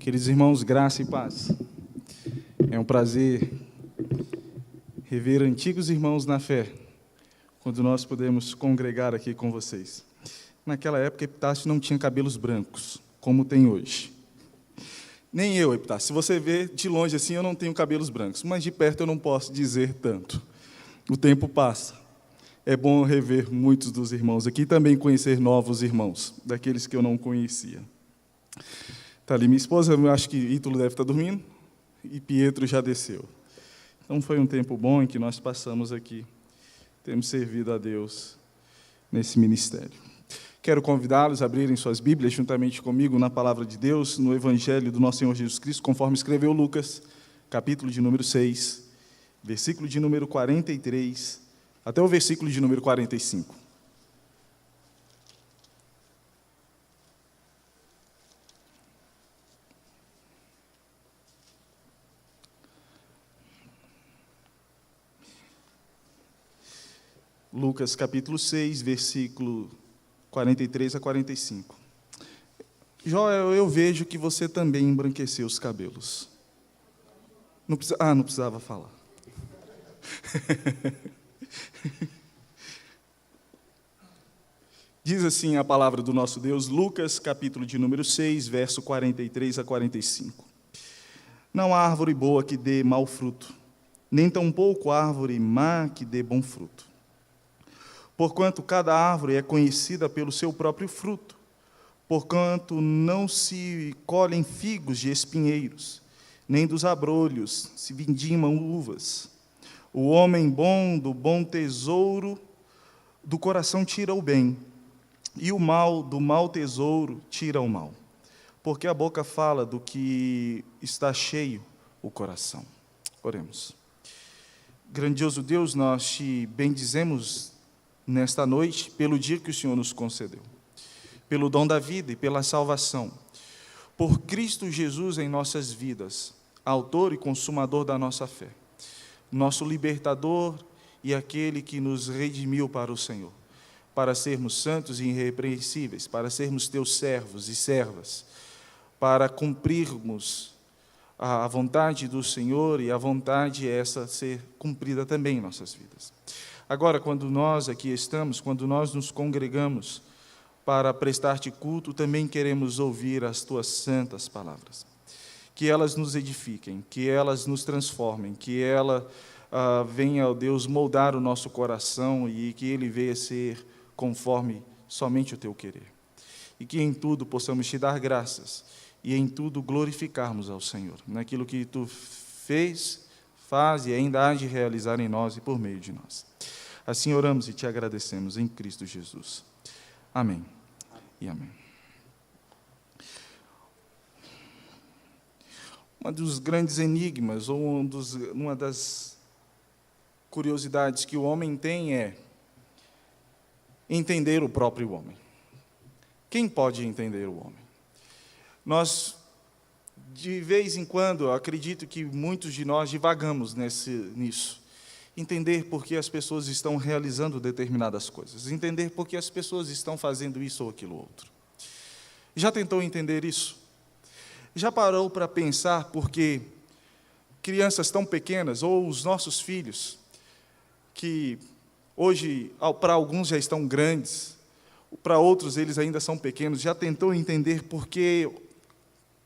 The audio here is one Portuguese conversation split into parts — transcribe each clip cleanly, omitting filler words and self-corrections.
Queridos irmãos, graça e paz. É um prazer rever antigos irmãos na fé, quando nós podemos congregar aqui com vocês. Naquela época, Epitácio não tinha cabelos brancos, como tem hoje. Nem eu, Epitácio. Se você vê de longe assim, eu não tenho cabelos brancos, mas de perto eu não posso dizer tanto. O tempo passa. É bom rever muitos dos irmãos aqui e também conhecer novos irmãos, daqueles que eu não conhecia. Está ali minha esposa, eu acho que Ítalo deve estar dormindo, e Pietro já desceu. Então foi um tempo bom em que nós passamos aqui, temos servido a Deus nesse ministério. Quero convidá-los a abrirem suas Bíblias juntamente comigo na Palavra de Deus, no Evangelho do nosso Senhor Jesus Cristo, conforme escreveu Lucas, capítulo de número 6, versículo de número 43, até o versículo de número 45. Lucas, capítulo 6, versículo 43 a 45. Joel, eu vejo que você também embranqueceu os cabelos. Não precisava falar. Diz assim a palavra do nosso Deus, Lucas, capítulo de número 6, verso 43 a 45. Não há árvore boa que dê mau fruto, nem tampouco árvore má que dê bom fruto. Porquanto cada árvore é conhecida pelo seu próprio fruto, porquanto não se colhem figos de espinheiros, nem dos abrolhos se vindimam uvas. O homem bom do bom tesouro do coração tira o bem, e o mal do mau tesouro tira o mal, porque a boca fala do que está cheio o coração. Oremos. Grandioso Deus, nós te bendizemos nesta noite, pelo dia que o Senhor nos concedeu, pelo dom da vida e pela salvação, por Cristo Jesus em nossas vidas, autor e consumador da nossa fé, nosso libertador e aquele que nos redimiu para o Senhor, para sermos santos e irrepreensíveis, para sermos teus servos e servas, para cumprirmos a vontade do Senhor e a vontade essa ser cumprida também em nossas vidas. Agora, quando nós aqui estamos, quando nós nos congregamos para prestar-te culto, também queremos ouvir as tuas santas palavras. Que elas nos edifiquem, que elas nos transformem, que ela venha, ó Deus, moldar o nosso coração e que ele venha ser conforme somente o teu querer. E que em tudo possamos te dar graças e em tudo glorificarmos ao Senhor, naquilo que tu fez, faz e ainda há de realizar em nós e por meio de nós. Assim oramos e te agradecemos em Cristo Jesus. Amém e amém. Um dos grandes enigmas, ou uma das curiosidades que o homem tem é entender o próprio homem. Quem pode entender o homem? Nós, de vez em quando, acredito que muitos de nós divagamos nisso. Entender por que as pessoas estão realizando determinadas coisas. Entender por que as pessoas estão fazendo isso ou aquilo outro. Já tentou entender isso? Já parou para pensar por que crianças tão pequenas, ou os nossos filhos, que hoje, para alguns já estão grandes, para outros eles ainda são pequenos, já tentou entender por que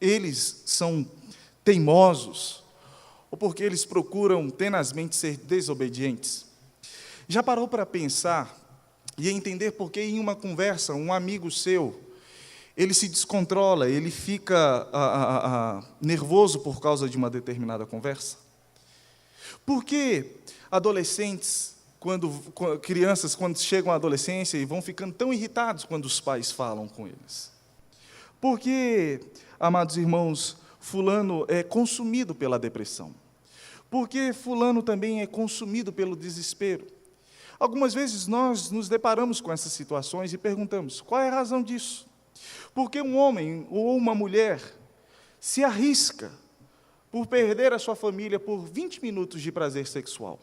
eles são teimosos, ou porque eles procuram tenazmente ser desobedientes? Já parou para pensar e entender por que em uma conversa, um amigo seu, ele se descontrola, ele fica nervoso por causa de uma determinada conversa? Por que adolescentes, crianças, quando chegam à adolescência e vão ficando tão irritados quando os pais falam com eles? Por que, amados irmãos, fulano é consumido pela depressão? Porque fulano também é consumido pelo desespero? Algumas vezes nós nos deparamos com essas situações e perguntamos, qual é a razão disso? Por que um homem ou uma mulher se arrisca por perder a sua família por 20 minutos de prazer sexual?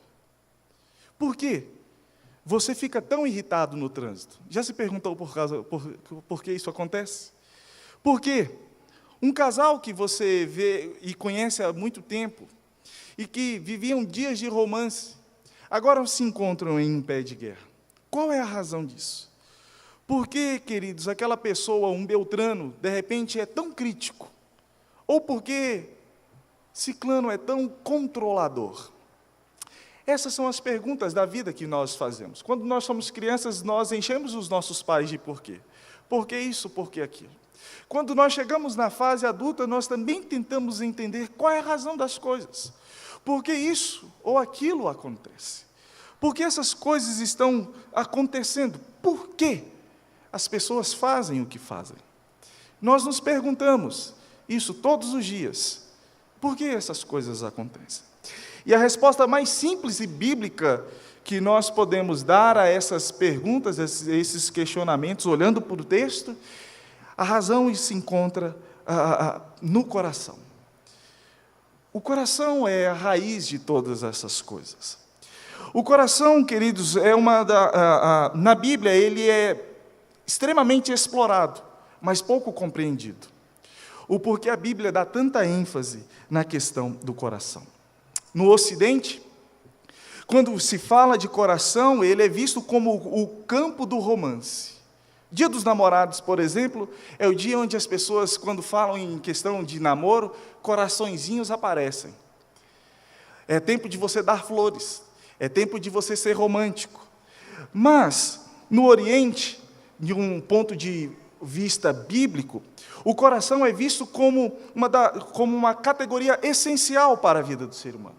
Por quê? Você fica tão irritado no trânsito. Já se perguntou por que isso acontece? Por quê? Um casal que você vê e conhece há muito tempo, e que viviam dias de romance, agora se encontram em um pé de guerra. Qual é a razão disso? Por que, queridos, aquela pessoa, um Beltrano, de repente é tão crítico? Ou porque Ciclano é tão controlador? Essas são as perguntas da vida que nós fazemos. Quando nós somos crianças, nós enchemos os nossos pais de porquê. Por que isso, por que aquilo? Quando nós chegamos na fase adulta, nós também tentamos entender qual é a razão das coisas. Por que isso ou aquilo acontece? Por que essas coisas estão acontecendo? Por que as pessoas fazem o que fazem? Nós nos perguntamos isso todos os dias. Por que essas coisas acontecem? E a resposta mais simples e bíblica que nós podemos dar a essas perguntas, a esses questionamentos, olhando para o texto, a razão se encontra no coração. O coração é a raiz de todas essas coisas. O coração, queridos, na Bíblia, ele é extremamente explorado, mas pouco compreendido. O porquê a Bíblia dá tanta ênfase na questão do coração. No Ocidente, quando se fala de coração, ele é visto como o campo do romance. Dia dos Namorados, por exemplo, é o dia onde as pessoas, quando falam em questão de namoro, coraçõezinhos aparecem. É tempo de você dar flores, é tempo de você ser romântico. Mas, no Oriente, de um ponto de vista bíblico, o coração é visto como uma categoria essencial para a vida do ser humano.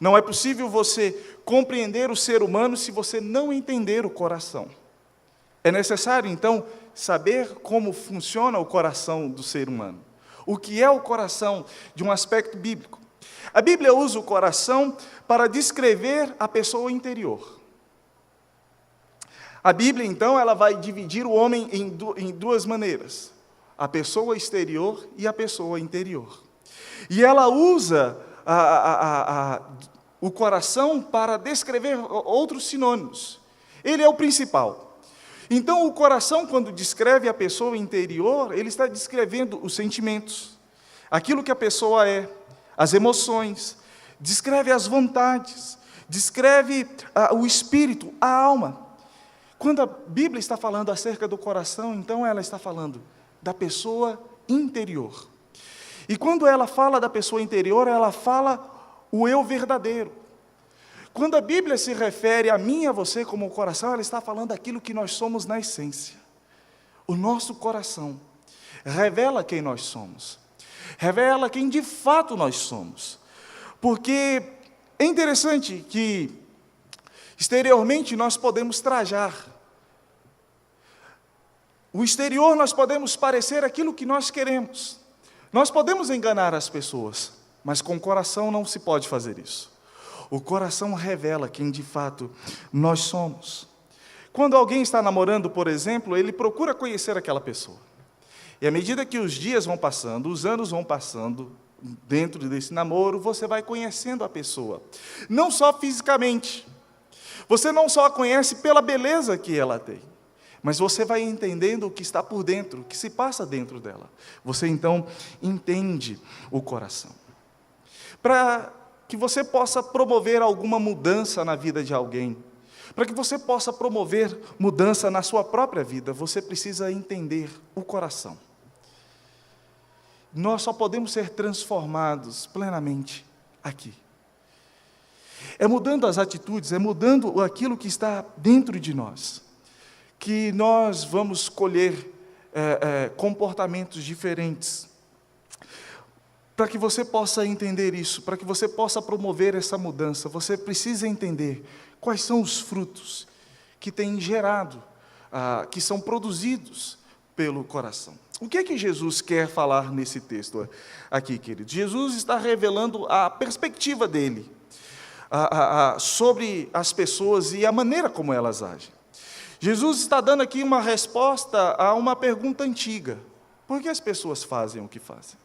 Não é possível você compreender o ser humano se você não entender o coração. É necessário, então, saber como funciona o coração do ser humano. O que é o coração de um aspecto bíblico? A Bíblia usa o coração para descrever a pessoa interior. A Bíblia, então, ela vai dividir o homem em duas maneiras: a pessoa exterior e a pessoa interior. E ela usa o coração para descrever outros sinônimos. Ele é o principal. Então, o coração, quando descreve a pessoa interior, ele está descrevendo os sentimentos, aquilo que a pessoa é, as emoções, descreve as vontades, descreve o espírito, a alma. Quando a Bíblia está falando acerca do coração, então ela está falando da pessoa interior. E quando ela fala da pessoa interior, ela fala o eu verdadeiro. Quando a Bíblia se refere a mim e a você como o coração, ela está falando daquilo que nós somos na essência. O nosso coração revela quem nós somos, revela quem de fato nós somos. Porque é interessante que exteriormente nós podemos trajar. O exterior nós podemos parecer aquilo que nós queremos. Nós podemos enganar as pessoas, mas com o coração não se pode fazer isso. O coração revela quem de fato nós somos. Quando alguém está namorando, por exemplo, ele procura conhecer aquela pessoa. E à medida que os dias vão passando, os anos vão passando, dentro desse namoro, você vai conhecendo a pessoa. Não só fisicamente. Você não só a conhece pela beleza que ela tem, mas você vai entendendo o que está por dentro, o que se passa dentro dela. Você, então, entende o coração. Para que você possa promover alguma mudança na vida de alguém, para que você possa promover mudança na sua própria vida, você precisa entender o coração. Nós só podemos ser transformados plenamente aqui. É mudando as atitudes, é mudando aquilo que está dentro de nós, que nós vamos colher comportamentos diferentes. Para que você possa entender isso, para que você possa promover essa mudança, você precisa entender quais são os frutos que têm gerado, que são produzidos pelo coração. O que é que Jesus quer falar nesse texto aqui, querido? Jesus está revelando a perspectiva dele sobre as pessoas e a maneira como elas agem. Jesus está dando aqui uma resposta a uma pergunta antiga: por que as pessoas fazem o que fazem?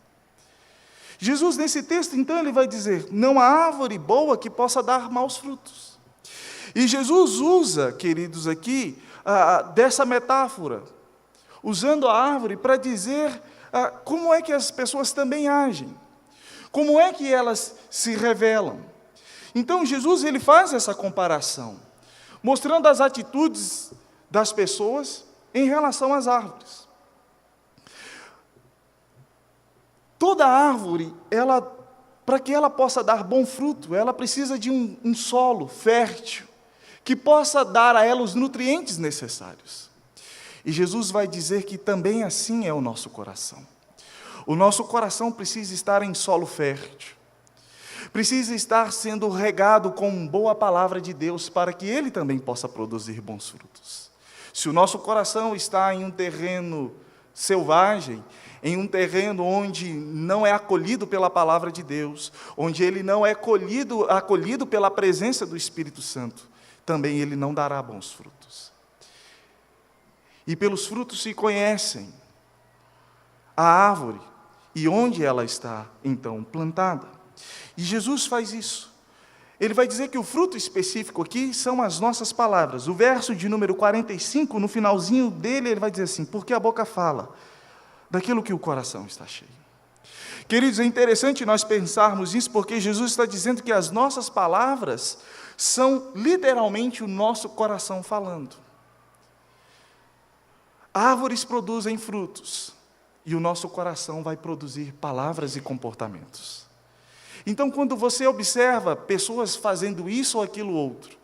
Jesus, nesse texto, então, ele vai dizer: não há árvore boa que possa dar maus frutos. E Jesus usa, queridos, aqui, dessa metáfora, usando a árvore para dizer como é que as pessoas também agem, como é que elas se revelam. Então Jesus ele faz essa comparação, mostrando as atitudes das pessoas em relação às árvores. Toda árvore, para que ela possa dar bom fruto, ela precisa de um solo fértil, que possa dar a ela os nutrientes necessários. E Jesus vai dizer que também assim é o nosso coração. O nosso coração precisa estar em solo fértil, precisa estar sendo regado com boa palavra de Deus, para que ele também possa produzir bons frutos. Se o nosso coração está em um terreno selvagem, em um terreno onde não é acolhido pela palavra de Deus, onde ele não é acolhido pela presença do Espírito Santo, também ele não dará bons frutos. E pelos frutos se conhecem a árvore e onde ela está, então, plantada. E Jesus faz isso. Ele vai dizer que o fruto específico aqui são as nossas palavras. O verso de número 45, no finalzinho dele, ele vai dizer assim: porque a boca fala daquilo que o coração está cheio. Queridos, é interessante nós pensarmos isso, porque Jesus está dizendo que as nossas palavras são literalmente o nosso coração falando. Árvores produzem frutos, e o nosso coração vai produzir palavras e comportamentos. Então, quando você observa pessoas fazendo isso ou aquilo outro,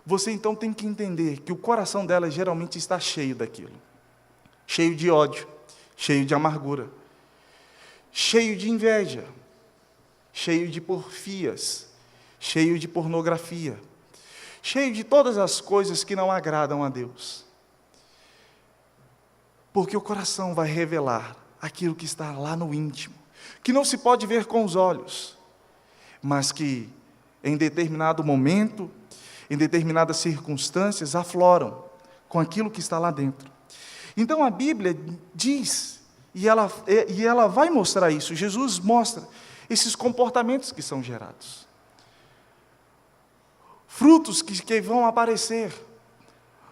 você então tem que entender que o coração delas geralmente está cheio daquilo. Cheio de ódio, cheio de amargura, cheio de inveja, cheio de porfias, cheio de pornografia, cheio de todas as coisas que não agradam a Deus. Porque o coração vai revelar aquilo que está lá no íntimo, que não se pode ver com os olhos, mas que em determinado momento, em determinadas circunstâncias, afloram com aquilo que está lá dentro. Então a Bíblia diz, e ela vai mostrar isso, Jesus mostra esses comportamentos que são gerados. Frutos que vão aparecer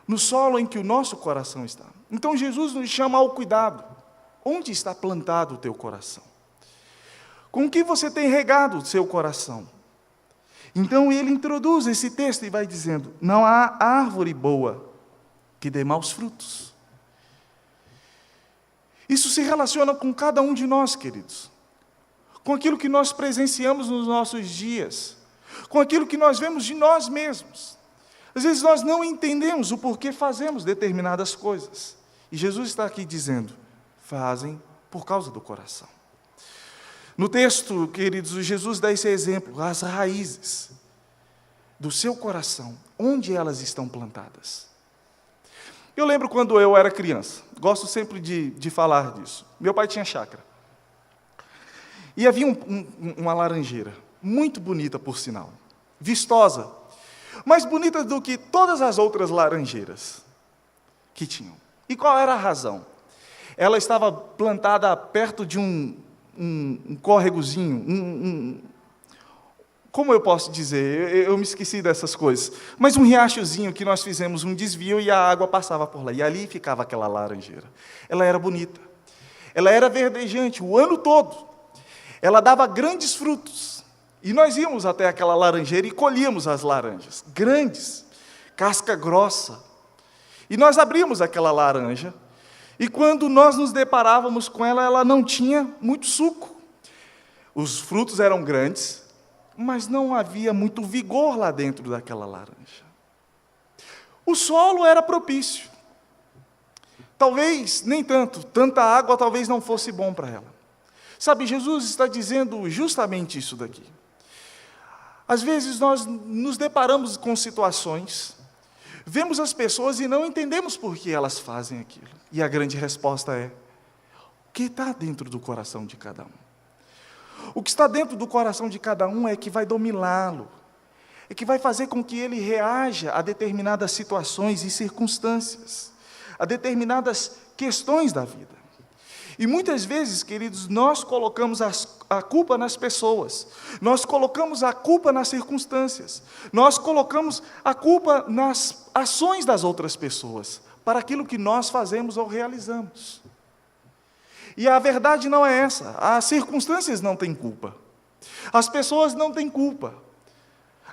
no solo em que o nosso coração está. Então Jesus nos chama ao cuidado. Onde está plantado o teu coração? Com que você tem regado o seu coração? Então ele introduz esse texto e vai dizendo: não há árvore boa que dê maus frutos. Isso se relaciona com cada um de nós, queridos, com aquilo que nós presenciamos nos nossos dias, com aquilo que nós vemos de nós mesmos. Às vezes nós não entendemos o porquê fazemos determinadas coisas. E Jesus está aqui dizendo: fazem por causa do coração. No texto, queridos, Jesus dá esse exemplo, as raízes do seu coração, onde elas estão plantadas. Eu lembro quando eu era criança, gosto sempre de falar disso. Meu pai tinha chácara. E havia uma laranjeira, muito bonita por sinal, vistosa, mais bonita do que todas as outras laranjeiras que tinham. E qual era a razão? Ela estava plantada perto de um córregozinho, como eu posso dizer? Eu me esqueci dessas coisas. Mas um riachozinho que nós fizemos um desvio e a água passava por lá. E ali ficava aquela laranjeira. Ela era bonita. Ela era verdejante o ano todo. Ela dava grandes frutos. E nós íamos até aquela laranjeira e colhíamos as laranjas. Grandes, casca grossa. E nós abrimos aquela laranja. E quando nós nos deparávamos com ela, ela não tinha muito suco. Os frutos eram grandes, mas não havia muito vigor lá dentro daquela laranja. O solo era propício. Talvez, nem tanto, tanta água talvez não fosse bom para ela. Sabe, Jesus está dizendo justamente isso daqui. Às vezes nós nos deparamos com situações, vemos as pessoas e não entendemos por que elas fazem aquilo. E a grande resposta é: o que está dentro do coração de cada um? O que está dentro do coração de cada um é que vai dominá-lo, é que vai fazer com que ele reaja a determinadas situações e circunstâncias, a determinadas questões da vida. E muitas vezes, queridos, nós colocamos a culpa nas pessoas, nós colocamos a culpa nas circunstâncias, nós colocamos a culpa nas ações das outras pessoas, para aquilo que nós fazemos ou realizamos. E a verdade não é essa. As circunstâncias não têm culpa. As pessoas não têm culpa.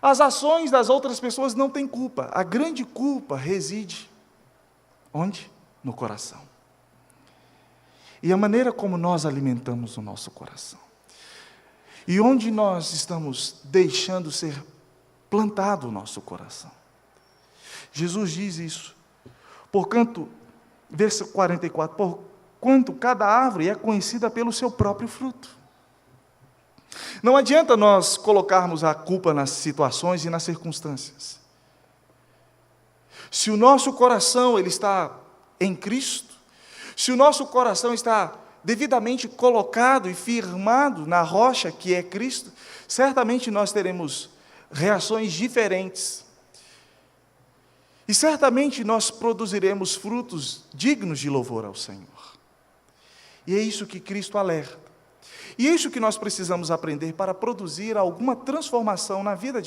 As ações das outras pessoas não têm culpa. A grande culpa reside onde? No coração. E a maneira como nós alimentamos o nosso coração. E onde nós estamos deixando ser plantado o nosso coração. Jesus diz isso. Porquanto, verso 44, porquanto cada árvore é conhecida pelo seu próprio fruto. Não adianta nós colocarmos a culpa nas situações e nas circunstâncias. Se o nosso coração ele está em Cristo, se o nosso coração está devidamente colocado e firmado na rocha que é Cristo, certamente nós teremos reações diferentes. E certamente nós produziremos frutos dignos de louvor ao Senhor. E é isso que Cristo alerta. E é isso que nós precisamos aprender para produzir alguma transformação na vida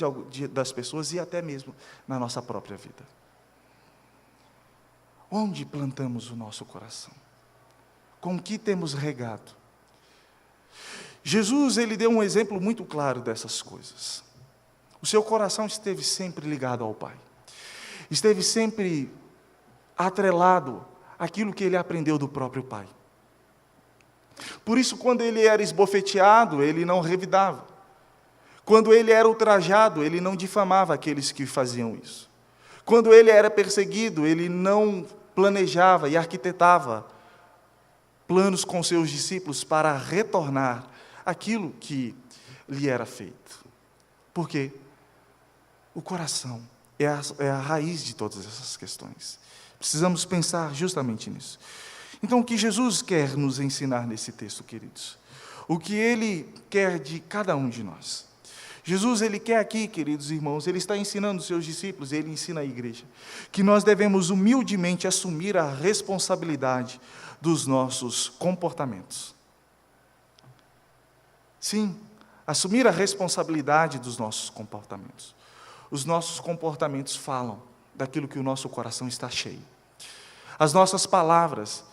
das pessoas e até mesmo na nossa própria vida. Onde plantamos o nosso coração? Com que temos regado? Jesus, ele deu um exemplo muito claro dessas coisas. O seu coração esteve sempre ligado ao Pai. Esteve sempre atrelado àquilo que ele aprendeu do próprio Pai. Por isso, quando ele era esbofeteado, ele não revidava. Quando ele era ultrajado, ele não difamava aqueles que faziam isso. Quando ele era perseguido, ele não planejava e arquitetava planos com seus discípulos para retornar aquilo que lhe era feito. Por quê? O coração é a raiz de todas essas questões. Precisamos pensar justamente nisso. Então, o que Jesus quer nos ensinar nesse texto, queridos? O que Ele quer de cada um de nós? Jesus, Ele quer aqui, queridos irmãos, Ele está ensinando os seus discípulos, Ele ensina a igreja, que nós devemos humildemente assumir a responsabilidade dos nossos comportamentos. Sim, assumir a responsabilidade dos nossos comportamentos. Os nossos comportamentos falam daquilo que o nosso coração está cheio. As nossas palavras,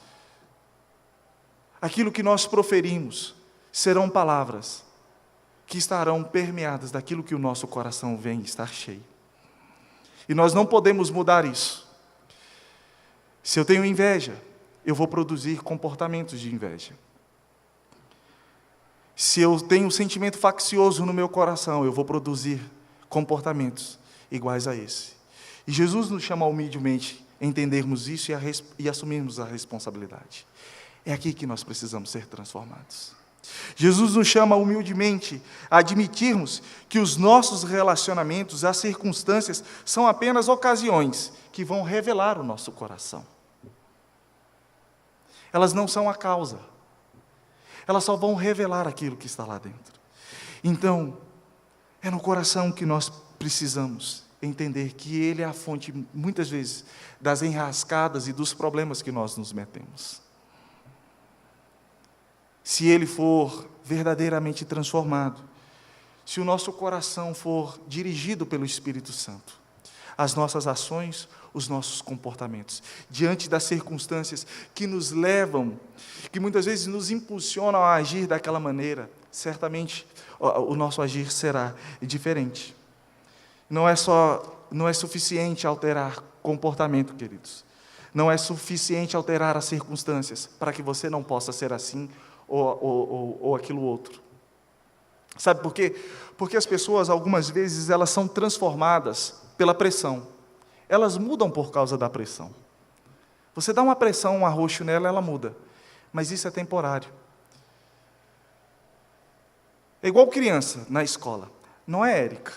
aquilo que nós proferimos, serão palavras que estarão permeadas daquilo que o nosso coração vem estar cheio. E nós não podemos mudar isso. Se eu tenho inveja, eu vou produzir comportamentos de inveja. Se eu tenho um sentimento faccioso no meu coração, eu vou produzir comportamentos iguais a esse. E Jesus nos chama humildemente a entendermos isso e assumirmos a responsabilidade. É aqui que nós precisamos ser transformados. Jesus nos chama humildemente a admitirmos que os nossos relacionamentos, as circunstâncias, são apenas ocasiões que vão revelar o nosso coração. Elas não são a causa. Elas só vão revelar aquilo que está lá dentro. Então, é no coração que nós precisamos entender que ele é a fonte, muitas vezes, das enrascadas e dos problemas que nós nos metemos. Se ele for verdadeiramente transformado, se o nosso coração for dirigido pelo Espírito Santo, as nossas ações, os nossos comportamentos, diante das circunstâncias que nos levam, que muitas vezes nos impulsionam a agir daquela maneira, certamente o nosso agir será diferente. Não é suficiente alterar comportamento, queridos. Não é suficiente alterar as circunstâncias para que você não possa ser assim ou aquilo outro. Sabe por quê? Porque as pessoas, algumas vezes, elas são transformadas pela pressão. Elas mudam por causa da pressão. Você dá uma pressão, um arroxo nela, ela muda. Mas isso é temporário. É igual criança na escola. Não é, Érica?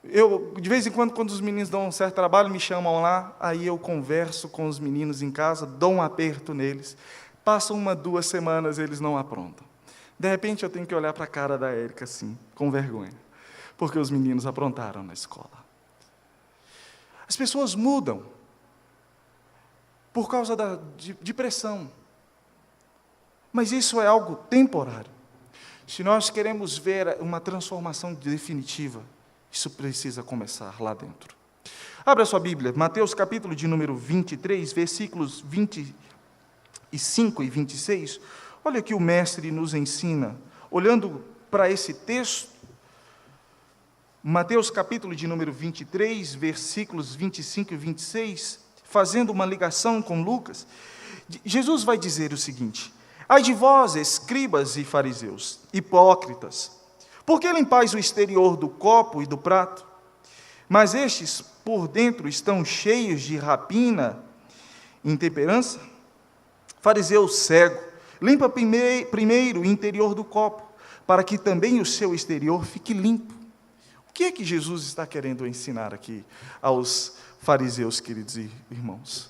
De vez em quando os meninos dão um certo trabalho, me chamam lá, aí eu converso com os meninos em casa, dou um aperto neles. Passam 2 semanas, eles não aprontam. De repente, eu tenho que olhar para a cara da Érica assim, com vergonha, porque os meninos aprontaram na escola. As pessoas mudam por causa de pressão. Mas isso é algo temporário. Se nós queremos ver uma transformação definitiva, isso precisa começar lá dentro. Abra sua Bíblia, Mateus capítulo de número 23, versículos 20 5 e 26, olha o que o mestre nos ensina, olhando para esse texto, Mateus capítulo de número 23, versículos 25 e 26, fazendo uma ligação com Lucas, Jesus vai dizer o seguinte: ai de vós, escribas e fariseus, hipócritas, por que limpais o exterior do copo e do prato, mas estes por dentro estão cheios de rapina e intemperança? Fariseu cego, limpa primeiro o interior do copo, para que também o seu exterior fique limpo. O que é que Jesus está querendo ensinar aqui aos fariseus, queridos irmãos?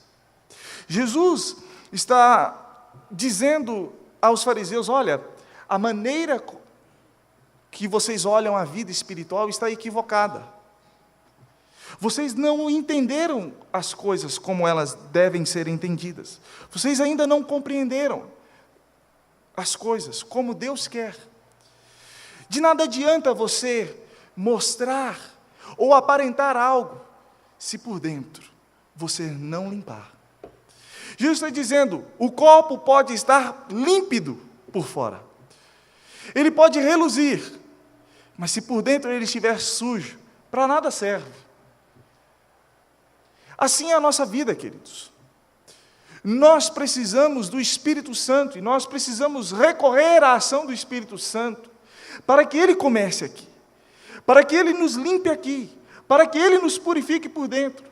Jesus está dizendo aos fariseus: olha, a maneira que vocês olham a vida espiritual está equivocada. Vocês não entenderam as coisas como elas devem ser entendidas. Vocês ainda não compreenderam as coisas como Deus quer. De nada adianta você mostrar ou aparentar algo se por dentro você não limpar. Jesus está dizendo: o copo pode estar límpido por fora. Ele pode reluzir, mas se por dentro ele estiver sujo, para nada serve. Assim é a nossa vida, queridos. Nós precisamos do Espírito Santo e nós precisamos recorrer à ação do Espírito Santo para que Ele comece aqui, para que Ele nos limpe aqui, para que Ele nos purifique por dentro.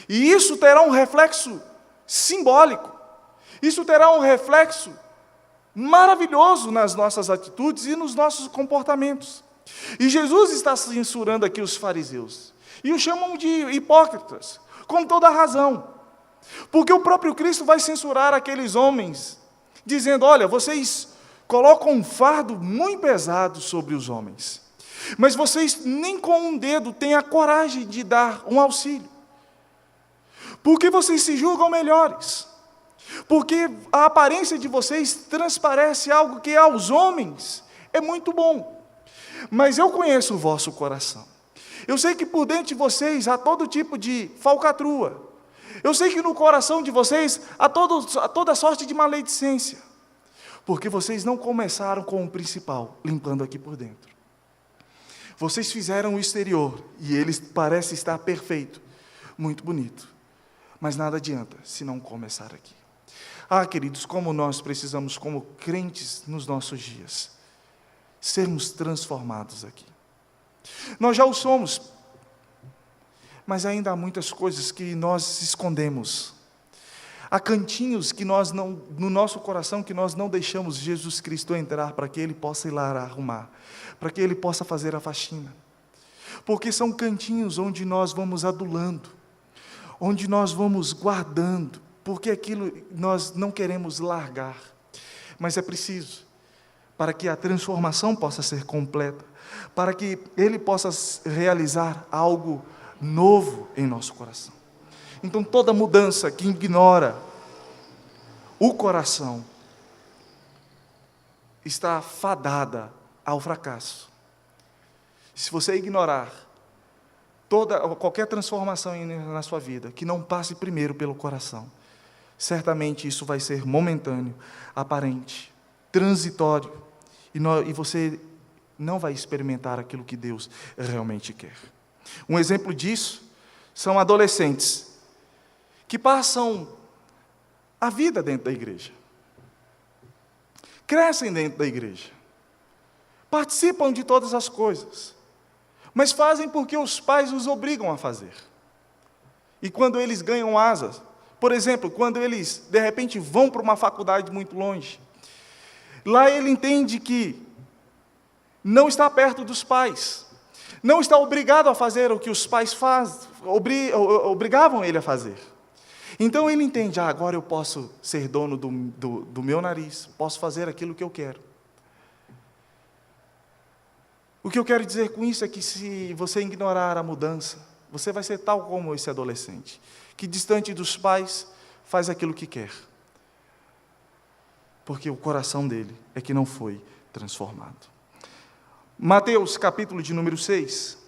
E isso terá um reflexo simbólico, isso terá um reflexo maravilhoso nas nossas atitudes e nos nossos comportamentos. E Jesus está censurando aqui os fariseus, e os chamam de hipócritas, com toda a razão, porque o próprio Cristo vai censurar aqueles homens, dizendo: olha, vocês colocam um fardo muito pesado sobre os homens, mas vocês nem com um dedo têm a coragem de dar um auxílio, porque vocês se julgam melhores, porque a aparência de vocês transparece algo que aos homens é muito bom, mas eu conheço o vosso coração. Eu sei que por dentro de vocês há todo tipo de falcatrua. Eu sei que no coração de vocês há toda sorte de maledicência. Porque vocês não começaram com o principal, limpando aqui por dentro. Vocês fizeram o exterior e ele parece estar perfeito, muito bonito. Mas nada adianta se não começar aqui. Ah, queridos, como nós precisamos, como crentes nos nossos dias, sermos transformados aqui. Nós já o somos, mas ainda há muitas coisas que nós escondemos. Há cantinhos que nós não, no nosso coração, que nós não deixamos Jesus Cristo entrar para que Ele possa ir lá arrumar, para que Ele possa fazer a faxina. Porque são cantinhos onde nós vamos adulando, onde nós vamos guardando, porque aquilo nós não queremos largar. Mas é preciso, para que a transformação possa ser completa, para que Ele possa realizar algo novo em nosso coração. Então, toda mudança que ignora o coração está fadada ao fracasso. Se você ignorar qualquer transformação na sua vida, que não passe primeiro pelo coração, certamente isso vai ser momentâneo, aparente, transitório, e você não vai experimentar aquilo que Deus realmente quer. Um exemplo disso são adolescentes que passam a vida dentro da igreja, crescem dentro da igreja, participam de todas as coisas, mas fazem porque os pais os obrigam a fazer. E quando eles ganham asas, por exemplo, quando eles de repente vão para uma faculdade muito longe, lá ele entende que não está perto dos pais, não está obrigado a fazer o que os pais obrigavam ele a fazer. Então ele entende: agora eu posso ser dono do meu nariz, posso fazer aquilo que eu quero. O que eu quero dizer com isso é que se você ignorar a mudança, você vai ser tal como esse adolescente, que distante dos pais faz aquilo que quer, porque o coração dele é que não foi transformado. Mateus, capítulo de número 6,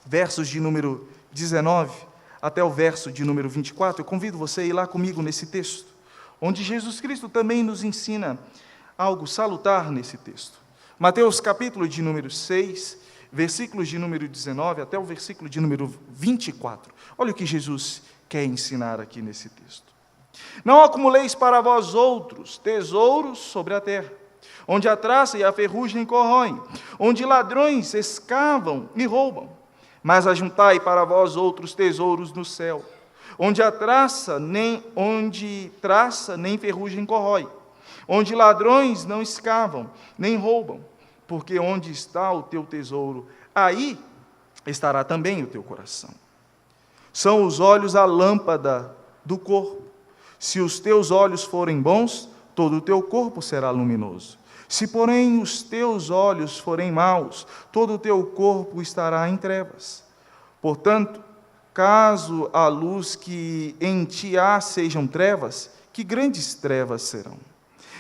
versos de número 19 até o verso de número 24, eu convido você a ir lá comigo nesse texto. onde Jesus Cristo também nos ensina algo salutar nesse texto. Mateus capítulo de número 6, versículos de número 19 até o versículo de número 24. Olha o que Jesus quer ensinar aqui nesse texto. Não acumuleis para vós outros tesouros sobre a terra, onde a traça e a ferrugem corroem, onde ladrões escavam e roubam. Mas ajuntai para vós outros tesouros no céu, onde traça nem ferrugem corrói, onde ladrões não escavam, nem roubam, porque onde está o teu tesouro, aí estará também o teu coração. São os olhos a lâmpada do corpo. Se os teus olhos forem bons, todo o teu corpo será luminoso. Se, porém, os teus olhos forem maus, todo o teu corpo estará em trevas. Portanto, caso a luz que em ti há sejam trevas, que grandes trevas serão.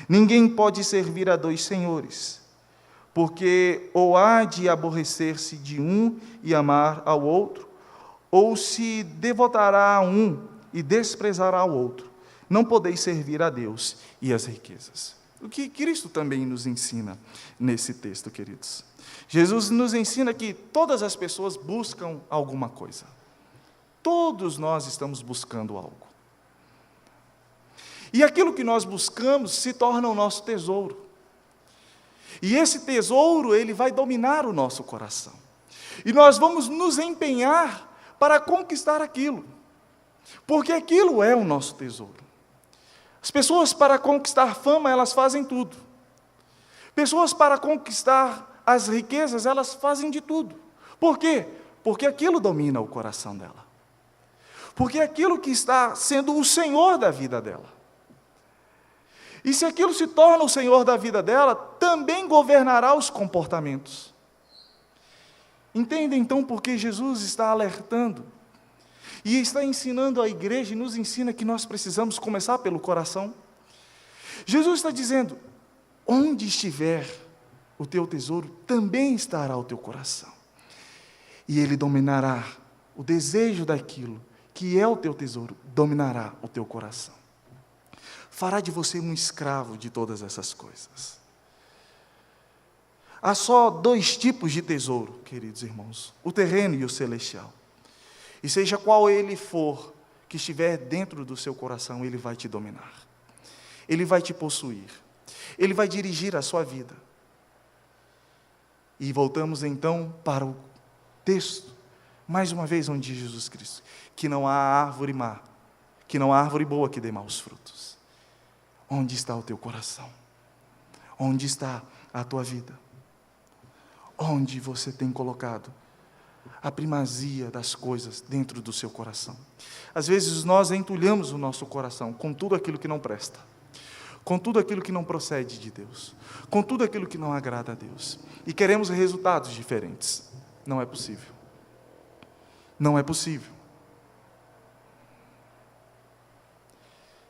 Ninguém pode servir a dois senhores, porque ou há de aborrecer-se de um e amar ao outro, ou se devotará a um e desprezará ao outro. Não podeis servir a Deus e as riquezas. O que Cristo também nos ensina nesse texto, queridos? Jesus nos ensina que todas as pessoas buscam alguma coisa. Todos nós estamos buscando algo. E aquilo que nós buscamos se torna o nosso tesouro. E esse tesouro, ele vai dominar o nosso coração. E nós vamos nos empenhar para conquistar aquilo. Porque aquilo é o nosso tesouro. As pessoas, para conquistar fama, elas fazem tudo. Pessoas, para conquistar as riquezas, elas fazem de tudo. Por quê? Porque aquilo domina o coração dela. Porque aquilo que está sendo o Senhor da vida dela. E se aquilo se torna o Senhor da vida dela, também governará os comportamentos. Entenda então por que Jesus está alertando e está ensinando à igreja e nos ensina que nós precisamos começar pelo coração. Jesus está dizendo: onde estiver o teu tesouro, também estará o teu coração. E ele dominará o desejo daquilo que é o teu tesouro, dominará o teu coração. Fará de você um escravo de todas essas coisas. Há só dois tipos de tesouro, queridos irmãos: o terreno e o celestial. E seja qual ele for, que estiver dentro do seu coração, ele vai te dominar. Ele vai te possuir. Ele vai dirigir a sua vida. E voltamos então para o texto, mais uma vez, onde diz Jesus Cristo, que não há árvore má, que não há árvore boa que dê maus frutos. Onde está o teu coração? Onde está a tua vida? Onde você tem colocado a primazia das coisas dentro do seu coração? Às vezes nós entulhamos o nosso coração com tudo aquilo que não presta, com tudo aquilo que não procede de Deus, com tudo aquilo que não agrada a Deus, e queremos resultados diferentes. Não é possível. Não é possível.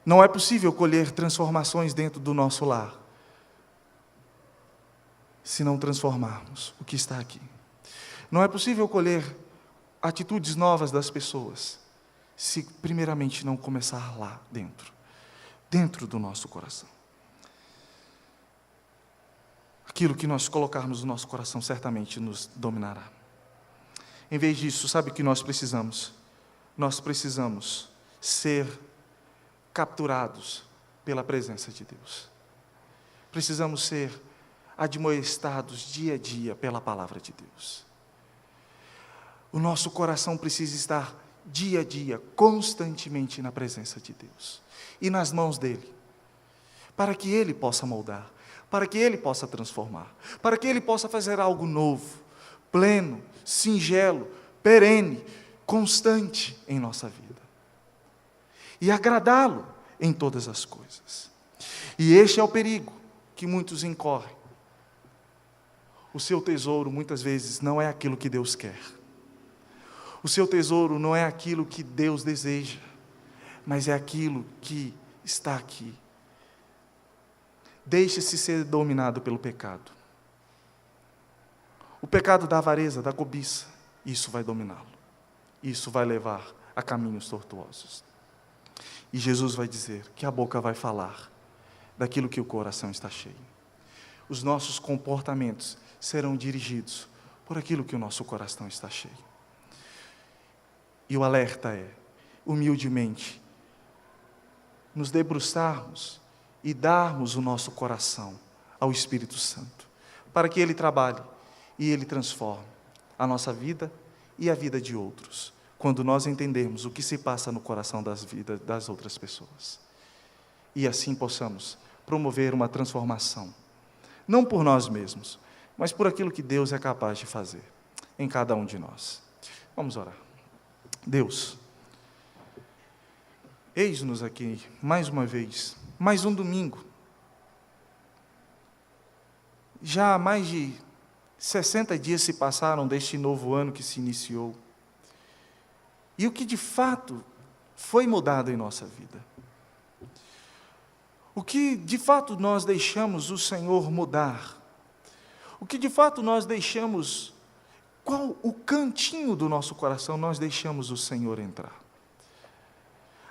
Não é possível colher transformações dentro do nosso lar se não transformarmos o que está aqui. Não é possível colher atitudes novas das pessoas se primeiramente não começar lá dentro do nosso coração. Aquilo que nós colocarmos no nosso coração certamente nos dominará. Em vez disso, sabe o que nós precisamos? Nós precisamos ser capturados pela presença de Deus. Precisamos ser admoestados dia a dia pela palavra de Deus. O nosso coração precisa estar dia a dia, constantemente na presença de Deus e nas mãos dEle, para que Ele possa moldar, para que Ele possa transformar, para que Ele possa fazer algo novo, pleno, singelo, perene, constante em nossa vida. E agradá-lo em todas as coisas. E este é o perigo que muitos incorrem. O seu tesouro muitas vezes não é aquilo que Deus quer. O seu tesouro não é aquilo que Deus deseja, mas é aquilo que está aqui. Deixe-se ser dominado pelo pecado. O pecado da avareza, da cobiça, isso vai dominá-lo. Isso vai levar a caminhos tortuosos. E Jesus vai dizer que a boca vai falar daquilo que o coração está cheio. Os nossos comportamentos serão dirigidos por aquilo que o nosso coração está cheio. E o alerta é, humildemente, nos debruçarmos e darmos o nosso coração ao Espírito Santo, para que Ele trabalhe e Ele transforme a nossa vida e a vida de outros, quando nós entendermos o que se passa no coração das vidas das outras pessoas. E assim possamos promover uma transformação, não por nós mesmos, mas por aquilo que Deus é capaz de fazer em cada um de nós. Vamos orar. Deus, eis-nos aqui mais uma vez, mais um domingo. Já há mais de 60 dias se passaram deste novo ano que se iniciou. E o que de fato foi mudado em nossa vida? O que de fato nós deixamos o Senhor mudar? O que de fato nós deixamos, qual o cantinho do nosso coração nós deixamos o Senhor entrar?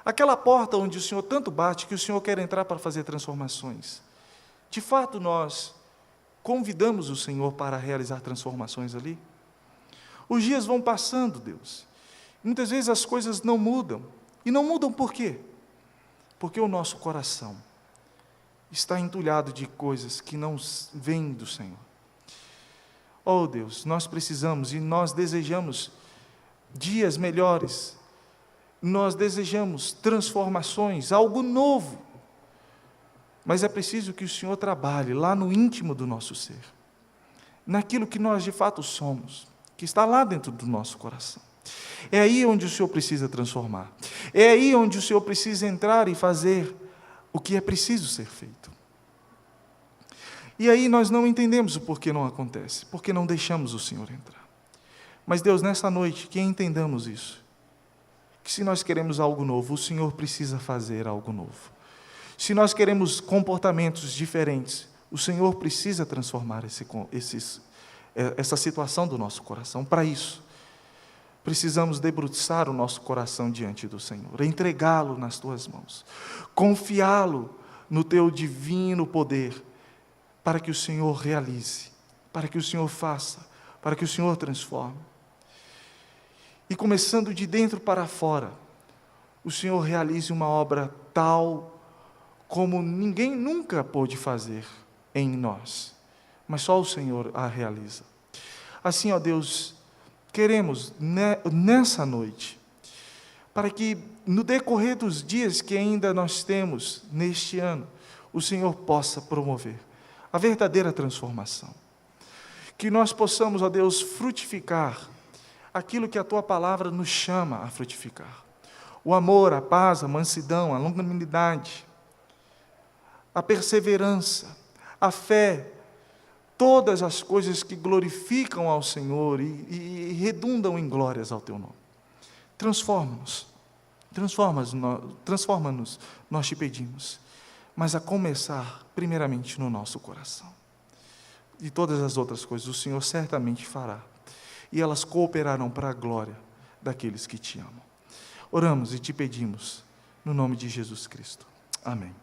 Aquela porta onde o Senhor tanto bate, que o Senhor quer entrar para fazer transformações. De fato nós convidamos o Senhor para realizar transformações ali? Os dias vão passando, Deus. Muitas vezes as coisas não mudam. E não mudam por quê? Porque o nosso coração está entulhado de coisas que não vêm do Senhor. Oh Deus, nós precisamos e nós desejamos dias melhores. Nós desejamos transformações, algo novo. Mas é preciso que o Senhor trabalhe lá no íntimo do nosso ser, naquilo que nós de fato somos, que está lá dentro do nosso coração. É aí onde o Senhor precisa transformar. É aí onde o Senhor precisa entrar e fazer o que é preciso ser feito. E aí nós não entendemos o porquê não acontece, porque não deixamos o Senhor entrar. Mas Deus, nessa noite, que entendamos isso, que se nós queremos algo novo, o Senhor precisa fazer algo novo. Se nós queremos comportamentos diferentes, o Senhor precisa transformar essa situação do nosso coração. Para isso, precisamos debruçar o nosso coração diante do Senhor, entregá-lo nas Tuas mãos, confiá-lo no Teu divino poder, para que o Senhor realize, para que o Senhor faça, para que o Senhor transforme. E começando de dentro para fora, o Senhor realize uma obra tal como ninguém nunca pôde fazer em nós, mas só o Senhor a realiza. Assim, ó Deus, queremos nessa noite, para que no decorrer dos dias que ainda nós temos neste ano, o Senhor possa promover a verdadeira transformação. Que nós possamos, ó Deus, frutificar aquilo que a Tua palavra nos chama a frutificar. O amor, a paz, a mansidão, a longanimidade, a perseverança, a fé, todas as coisas que glorificam ao Senhor e redundam em glórias ao Teu nome. Transforma-nos, nós te pedimos, mas a começar primeiramente no nosso coração. E todas as outras coisas o Senhor certamente fará, e elas cooperarão para a glória daqueles que te amam. Oramos e te pedimos, no nome de Jesus Cristo. Amém.